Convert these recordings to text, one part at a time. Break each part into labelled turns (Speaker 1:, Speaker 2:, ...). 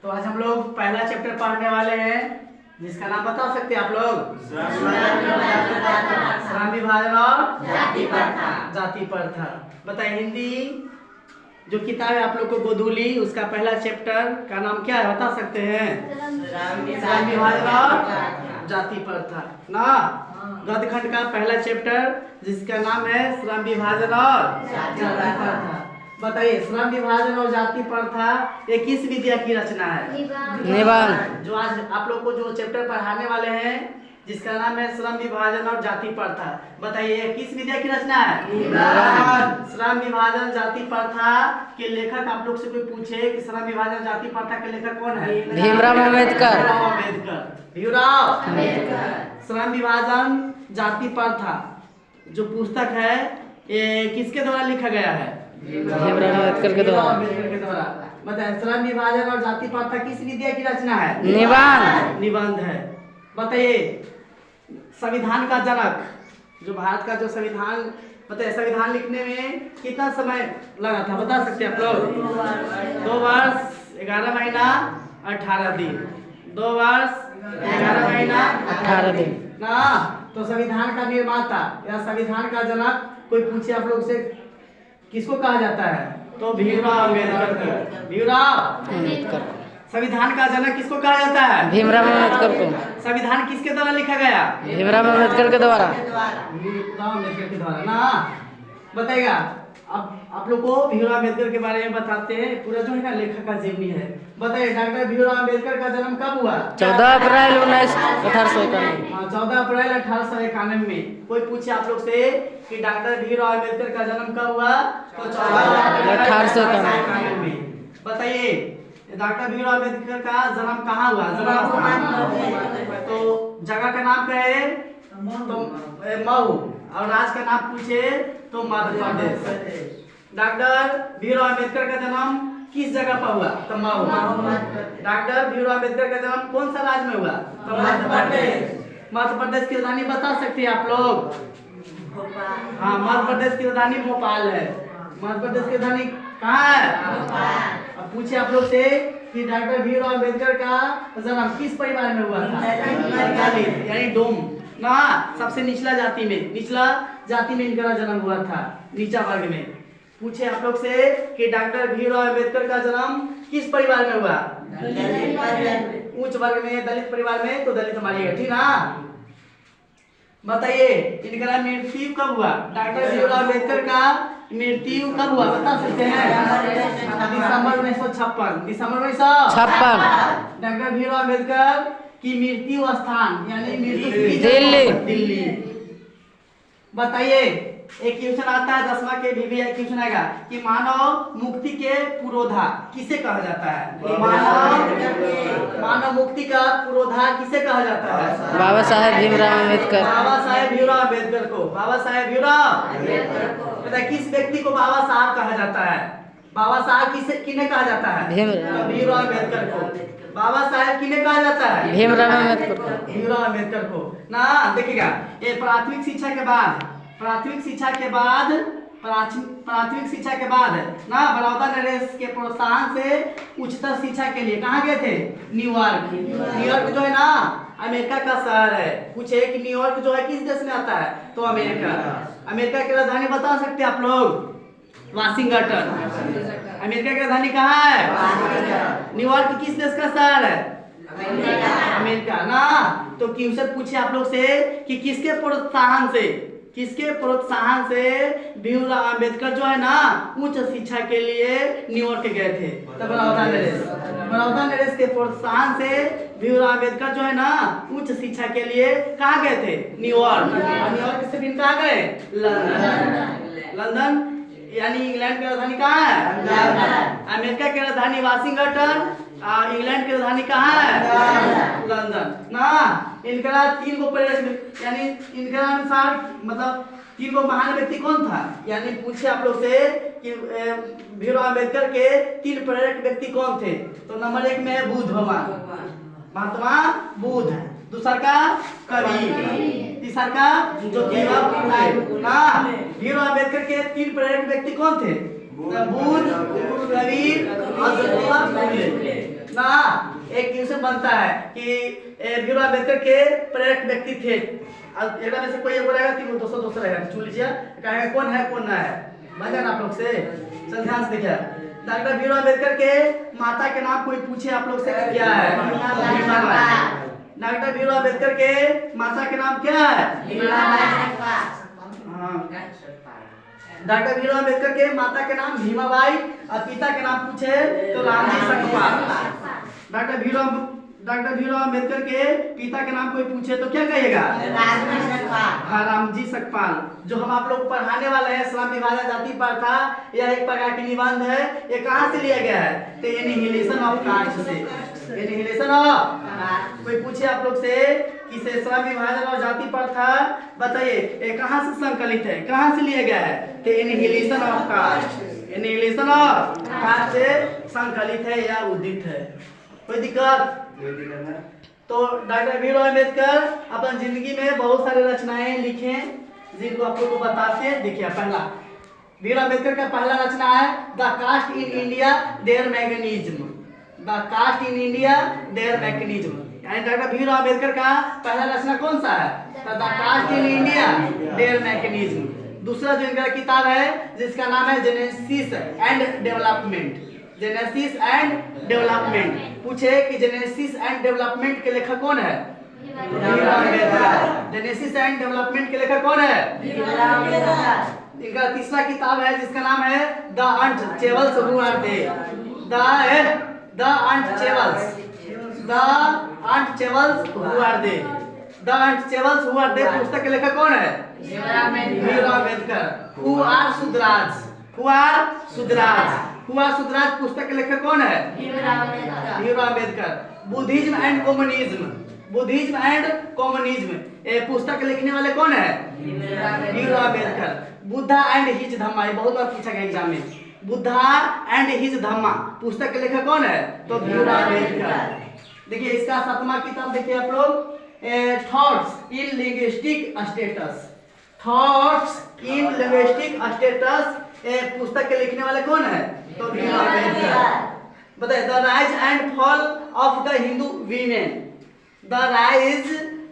Speaker 1: तो आज हम लोग पहला चैप्टर पढ़ने वाले हैं जिसका नाम बता सकते हैं आप लोग? श्रम विभाजन और जाति प्रथा। बताइए हिंदी जो किताब है आप लोग को गोधूली, उसका पहला चैप्टर का नाम क्या है बता सकते हैं? श्रम विभाजन और जाति प्रथा ना। गद्यखंड का पहला चैप्टर जिसका नाम है श्रम विभाजन और जाति प्रथा। बताइए श्रम विभाजन और जाति प्रथा ये किस विद्या की रचना है?
Speaker 2: निबंध।
Speaker 1: जो आज आप लोग को जो चैप्टर पढ़ाने वाले हैं जिसका नाम है श्रम विभाजन और जाति प्रथा, बताइए किस विद्या की रचना है? श्रम विभाजन जाति प्रथा के लेखक आप लोग से कोई पूछे कि श्रम विभाजन जाति प्रथा के लेखक कौन है?
Speaker 2: भीमराव अम्बेडकर।
Speaker 1: भीमराव श्रम विभाजन जाति प्रथा जो पुस्तक है ये किसके द्वारा लिखा गया है?
Speaker 2: भीमराव अम्बेडकर के द्वारा।
Speaker 1: बताइए श्रम विभाजन और जाति प्रथा किस विद्या की रचना है? निबंध है। बताइए संविधान का जनक जो भारत का जो संविधान, बताइए संविधान लिखने में कितना समय लगा था बता सकते हैं आप लोग? 2 वर्ष 11 महीना 18 दिन। 2 वर्ष 11 महीना 18 दिन ना। तो संविधान का निर्माता या संविधान का जनक कोई पूछे आप लोग से किसको कहा जाता है? तो भीमराव अम्बेडकर को। भीमराव
Speaker 2: अम्बेडकर।
Speaker 1: संविधान का जनक किसको कहा जाता है?
Speaker 2: भीमराव अम्बेडकर को।
Speaker 1: संविधान किसके द्वारा लिखा गया?
Speaker 2: भीमराव अम्बेडकर के द्वारा।
Speaker 1: भीमराव अम्बेडकर के द्वारा ना। बताइएगा अब आप लोग को भीमराव अम्बेडकर के बारे में बताते हैं। पूरा जो है ना लेखक का जीवनी है। बताइए डॉक्टर भीमराव अम्बेडकर का जन्म कब हुआ?
Speaker 2: 14 अप्रैल 1891।
Speaker 1: 14 अप्रैल 1891 में। कोई पूछे आप लोग से कि डॉक्टर भीमराव अम्बेडकर का जन्म कब हुआ? तो 14 अप्रैल 1891 में। बताइए डॉक्टर भीमराव अम्बेडकर का जन्म कहाँ हुआ? तो जगह का नाम क्या है? तो मऊ। और राज्य का नाम पूछे तो मध्य प्रदेश। डॉक्टर भीमराव अम्बेडकर का जन्म किस जगह पर हुआ? तो मऊ। डॉक्टर भीमराव अम्बेडकर का जन्म कौन सा राज्य में हुआ? तो मध्य प्रदेश। मध्य प्रदेश की राजधानी बता सकते हैं आप लोग? हाँ मध्य प्रदेश की राजधानी भोपाल है। मध्य प्रदेश की राजधानी कहाँ है? अब पूछे आप लोग से कि डॉक्टर भीमराव अम्बेडकर का जन्म किस परिवार में हुआ था? दलित यानी डोम ना, सबसे निचला जाति में इनका जन्म हुआ था, नीचा वर्ग में। पूछे आप लोग से कि डॉक्टर भीमराव अम्बेडकर का जन्म किस परिवार में हुआ? उच्च वर्ग में, दलित परिवार में। तो दलित हमारी है ठीक ना। बताइए इनका मृत्यु कब हुआ? डॉक्टर भीमराव अम्बेडकर का मृत्यु कब हुआ बता सकते हैं? दिसंबर 1956। दिसंबर 1956। डॉक्टर भीमराव अम्बेडकर की मृत्यु स्थान यानी मृत्यु दिल्ली। बताइए एक क्वेश्चन आता है 10वां के VVI क्वेश्चन आएगा कि मानव मुक्ति के पुरोधा किसे कहा जाता है? मानव मुक्ति का पुरोधा किसे कहा जाता है?
Speaker 2: बाबा साहेब भीमराव अम्बेडकर।
Speaker 1: बाबा साहेब भीमराव अम्बेडकर को। बाबा साहेब भीमराव। पता है किस व्यक्ति को बाबा साहब कहा जाता है? बाबा साहब किन्हें कहा जाता है? भीमराव अम्बेडकर को। बाबा साहेब किन्हें कहा जाता है? भीमराव अम्बेडकर को। भीमराव अम्बेडकर को ना। देखिएगा ये प्राथमिक शिक्षा के बाद ना बड़ौदा नरेश के प्रोत्साहन से उच्चतर शिक्षा के लिए कहाँ गए थे? न्यूयॉर्क। न्यूयॉर्क जो है ना अमेरिका का शहर है। पूछे कि न्यूयॉर्क जो है किस देश में आता है? तो अमेरिका। अमेरिका की राजधानी बता सकते हैं आप लोग? वाशिंगटन। अमेरिका की राजधानी कहाँ है? न्यूयॉर्क किस देश का शहर है? अमेरिका ना। तो क्वेश्चन पूछे आप लोग से कि किसके प्रोत्साहन से भीमराव अम्बेडकर जो है ना उच्च शिक्षा के लिए न्यूयॉर्क गए थे? तो बड़ौदा नरेश के प्रोत्साहन से भीमराव अम्बेडकर जो है ना उच्च शिक्षा के लिए कहाँ गए थे? न्यूयॉर्क। न्यूयॉर्क से फिर कहाँ गए? लंदन यानी इंग्लैंड की राजधानी कहाँ है? अमेरिका की राजधानी वाशिंगटन। इंग्लैंड की राजधानी कहाँ है? लंदन ना। इनका 3 गो प्रेरक यानी इनका अनुसार मतलब 3 गो महान व्यक्ति कौन था? यानी पूछे आप लोग से कि भीमराव अम्बेडकर के 3 प्रेरक व्यक्ति कौन थे? तो नंबर 1 में है बुद्ध भगवान, महात्मा बुद्ध। दूसरा का कबीर। तीसरा का ज्योतिबा फुले ना। भीमराव अम्बेडकर के 3 प्रेरक व्यक्ति कौन थे? बुद्ध, कबीर और ज्योतिबा फुले। ना एक क्वेश्चन बनता है कि भीमराव अम्बेडकर के प्रेरक व्यक्ति थे। अब एक में से कोई एक रहेगा, तीन दोस्तों रहेगा, चुन लीजिए कहेगा कौन है कौन ना है, बन जाए ना आप लोग से। चल ध्यान से देखिए, डॉक्टर भीमराव अम्बेडकर के माता के नाम कोई पूछे आप लोग से क्या है? भीमाबाई। डॉक्टर भीमराव अम्बेडकर के माता के नाम क्या है? डॉक्टर भीमराव अम्बेडकर के माता के नाम भीमाबाई और पिता के नाम पूछे तो रामजी सकपाल। डॉक्टर भीमराव अम्बेडकर के पिता के नाम कोई पूछे तो क्या कहिएगा? हाँ, रामजी सकपाल। जो हम आप लोग पढ़ाने वाले हैं श्रम विभाजन जाति प्रथा, यह एक प्रकार की निबंध है। ये कहाँ से लिया गया है? तो एनिहिलेशन ऑफ कास्ट से। एनिहिलेशन ऑफ कोई पूछे आप लोग से कि श्रम विभाजन और जाति प्रथा बताइए ये कहाँ से संकलित है, कहाँ से लिया गया है? तो annihilation of caste. Annihilation of caste से संकलित है या उदित है। कोई दिक्कत? तो डॉक्टर भीमराव अम्बेडकर अपन जिंदगी में बहुत सारे रचनाएं लिखे जिनको आप लोग को बताते हैं। देखिए पहला भीमराव अम्बेडकर का पहला रचना है the caste in India their mechanism. The caste in India their mechanism, यानी डॉक्टर भीमराव अम्बेडकर का पहला रचना कौन सा है? The caste in India their mechanism. दूसरा जो इनका किताब है जिसका नाम है genesis and development. Genesis and development. पूछे कि जेनेसिस एंड डेवलपमेंट के लेखक कौन है? Bhimrao Ambedkar. Genesis and development के लेखक कौन है? भीमराव अम्बेडकर। इनका तीसरा किताब है जिसका नाम है the Untouchables who are they. The Untouchables who are they. The Untouchables who are they पुस्तक के लेखक कौन है? Bhimrao Ambedkar. Who are Shudras. Who are Shudras. Who are Shudras पुस्तक के लेखक कौन है? Bhimrao Ambedkar. Buddhism and communism. Buddhism and communism ये पुस्तक लिखने वाले कौन है? भीमराव अम्बेडकर। बुद्धा एंड हिज धम्मा, ये बहुत बार पूछा गया एग्जाम में। बुद्धा एंड हिज धम्मा पुस्तक के लेखक कौन है? तो भीमराव अम्बेडकर। देखिए इसका 7वां किताब देखिए आप लोग, thoughts in linguistic status. Thoughts in linguistic status पुस्तक के लिखने वाले कौन है? तो भीमराव अम्बेडकर। बताइए the rise and fall of the Hindu women. The rise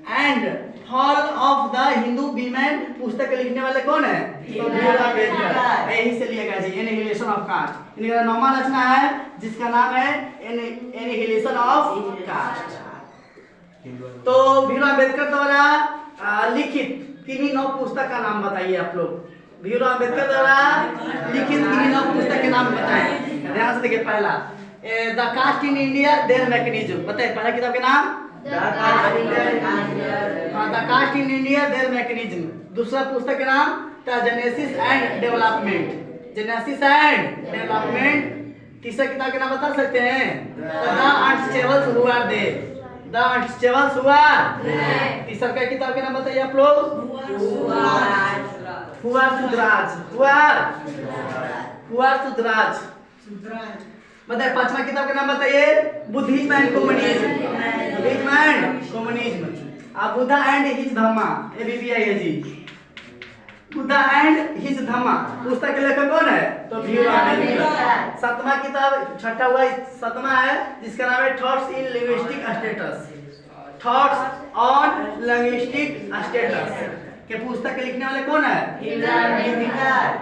Speaker 1: and fall of the Hindu women पुस्तक के लिखने वाले कौन है? तो भीमराव अम्बेडकर। यही से लिया गया जी एनिहिलेशन ऑफ कास्ट। इनका 9वां रचना है जिसका नाम है एनिहिलेशन ऑफ कास्ट। तो भीमराव अम्बेडकर द्वारा लिखित किन्हीं 9 पुस्तक का नाम बताइए आप लोग। भीमराव अम्बेडकर द्वारा लिखित किन्हीं 9 पुस्तक के नाम बताएं। ध्यान से देखिए, पहला the caste in India their mechanism. बताइए पहला किताब के नाम the caste in India their mechanism. दूसरा पुस्तक के नाम the genesis and development. Genesis and development. तीसरा किताब के नाम बता सकते हैं? The Untouchables who are they. The Untouchables who are. तीसरा का किताब के नाम बताइए आप लोग? Who are Shudras. Who are Shudras. बताइए 5वां किताब का नाम बताइए? Buddhism and communism. Buddhism and communism. अब बुद्धा एंड हिज धम्मा, ये भी आई है जी। बुद्धा एंड हिज धम्मा पुस्तक के लेखक कौन है? तो भीमराव अम्बेडकर। 7वां किताब, छठा हुआ 7वां है जिसका नाम है thoughts in linguistic status. Thoughts on linguistic status के पुस्तक के लिखने वाले कौन है?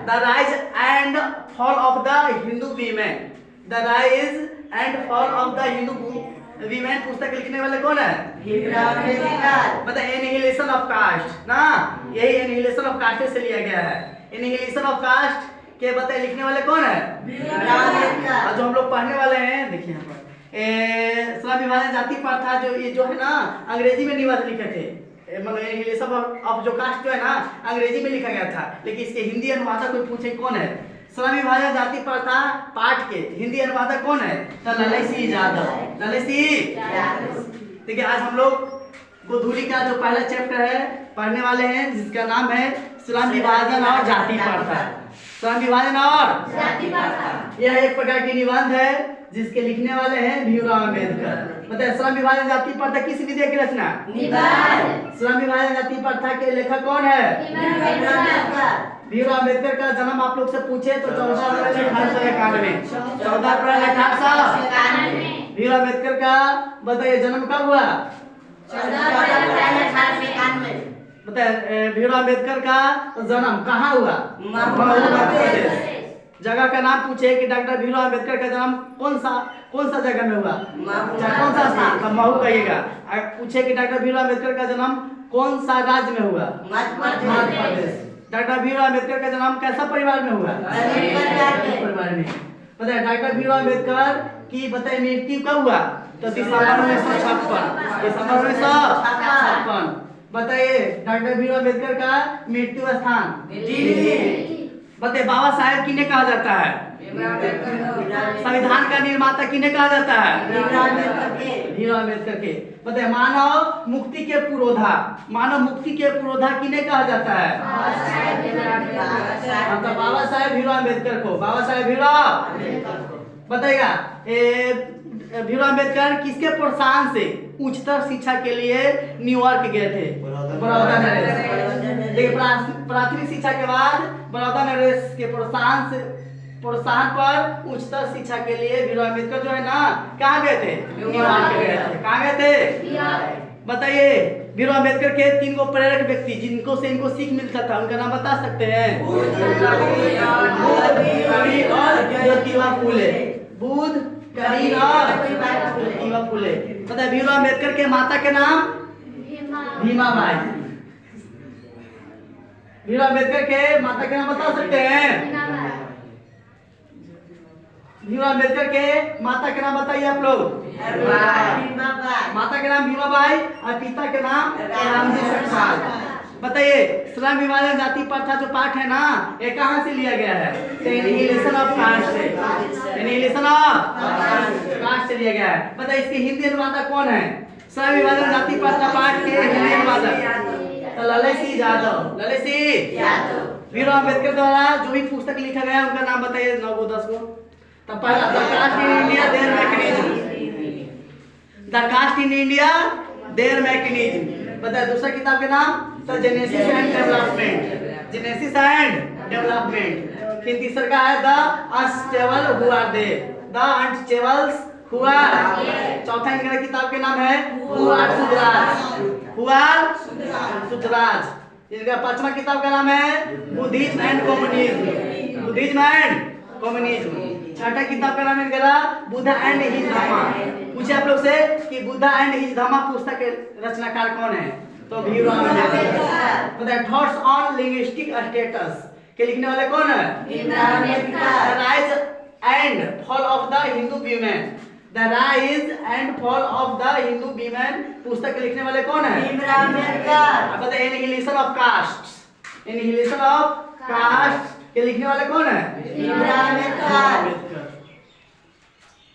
Speaker 1: The rise and fall of the Hindu women. The rise and fall of the Hindu women पुस्तक लिखने वाले कौन है? मतलब एनिहिलेशन ऑफ कास्ट ना, यही एनिहिलेशन ऑफ कास्ट से लिया गया है। एनिहिलेशन ऑफ कास्ट के बताए लिखने वाले कौन है? और जो हम लोग पढ़ने वाले हैं देखिए यहाँ पर श्रम विभाजन जाति प्रथा जो है ना अंग्रेजी में निबंध लिखे थे। मतलब एनिहिलेशन ऑफ जो कास्ट जो है ना अंग्रेजी में लिखा गया था, लेकिन इसके हिंदी अनुवादक कोई पूछे कौन है? श्रम विभाजन जाति प्रथा पाठ के हिंदी अनुवादक कौन है? तो ललित सिंह यादव। ललित सिंह। देखिए आज हम लोग गोधूली का जो पहला चैप्टर है पढ़ने वाले हैं जिसका नाम है श्रम विभाजन और जाति प्रथा। श्रम विभाजन और जाति प्रथा यह एक प्रकार की निबंध है जिसके लिखने वाले हैं भीमराव अम्बेडकर। बताइए श्रम विभाजन जाति प्रथा किस विधेयक की रचना? निबंध। श्रम विभाजन जाति प्रथा के लेखक कौन है? भीमराव अम्बेडकर का जन्म आप लोग से पूछे तो 14 अप्रैल 1891। 14 अप्रैल 1891 भीमराव अम्बेडकर का बताइए जन्म कब हुआ?
Speaker 3: 14
Speaker 1: बताइए भीमराव अम्बेडकर का जन्म कहाँ हुआ? महू मध्य प्रदेश। जगह का नाम पूछे कि डॉक्टर भीमराव अम्बेडकर का जन्म कौन सा जगह में हुआ? कौन सा स्थान? तो महू कहिएगा। पूछे कि डॉक्टर भीमराव अम्बेडकर का जन्म कौन सा राज्य में हुआ? मध्य प्रदेश। डॉक्टर भीमराव अम्बेडकर का जन्म कैसा परिवार में हुआ? परिवार में। बताइए डॉक्टर भीमराव अम्बेडकर की बताइए मृत्यु कब हुआ? तो दिसंबर 1956। बताइए डॉक्टर भीमराव अम्बेडकर का मृत्यु स्थान दिल्ली। बताइए बाबा साहेब किन्हें कहा जाता है? संविधान का निर्माता किन्हें कहा जाता है? भीमराव अम्बेडकर के। बताइए मानव मुक्ति के पुरोधा किन्हें कहा जाता है? तो बाबा साहेब भीमराव अम्बेडकर को। बाबा साहेब भीमराव बताइएगा भीमराव अम्बेडकर किसके प्रोत्साहन से उच्चतर शिक्षा के लिए न्यूयॉर्क गए थे? बड़ौदा नरेश। देखिए प्राथमिक शिक्षा के बाद बड़ौदा नरेश के प्रोत्साहन पर उच्चतर शिक्षा के लिए भीमराव अम्बेडकर जो है ना कहाँ गए थे? न्यूयॉर्क गए थे। कहाँ गए थे? बताइए भीमराव अम्बेडकर के 3 गो प्रेरक व्यक्ति जिनको से इनको सीख मिलता था उनका नाम बता सकते हैं? ज्योतिबा फूले। बुद्ध, कबीर और ज्योतिबा फूले। बताइए भीमराव अम्बेडकर के माता के नाम? भीमाबाई। भीमराव अम्बेडकर के माता के नाम बता सकते हैं? भीमराव अम्बेडकर के माता के नाम बताइए आप लोग। माता के नाम भीमाबाई और पिता के नाम रामजी सरकार। बताइए श्रम विभाजन जाति प्रथा जो पाठ है ना ये कहाँ से लिया गया है? एनिहिलेशन ऑफ कास्ट से। एनिहिलेशन ऑफ कास्ट से लिया गया है। बताइए इसके हिंदी अनुवादक कौन है? श्रम विभाजन जाति प्रथा पाठ के हिंदी अनुवादक तो ललित सिंह यादव। ललित सिंह यादव। भीमराव अम्बेडकर द्वारा जो भी पुस्तक लिखा गया है उनका नाम बताइए 9 को 10 को। तो पहला the caste in India their mechanism. The caste in India their mechanism. बताइए दूसरा किताब के नाम? तो genesis and development. Genesis and development. फिर तीसरा का है the unstable who are they. The unstables who are. चौथा इनका किताब के नाम है who are Shudras. Who are Shudras. इनका 5वां किताब का नाम है Buddhism and communism. Buddhism and communism. छठा किताब का नाम है इनका बुद्धा एंड हिज धम्मा। पूछे आप लोग से कि बुद्धा एंड हिज धम्मा पुस्तक के रचनाकार कौन है? तो भीमराव अम्बेडकर। बताइए थॉट्स ऑन लिंग्विस्टिक स्टेटस के लिखने वाले कौन है? Bhimrao Ambedkar. Rise and fall of the Hindu women. The rise and fall of the Hindu women पुस्तक के लिखने वाले कौन है? भीमराव अम्बेडकर। बताइए annihilation of caste. Annihilation of caste के लिखने वाले कौन है? भीमराव अम्बेडकर।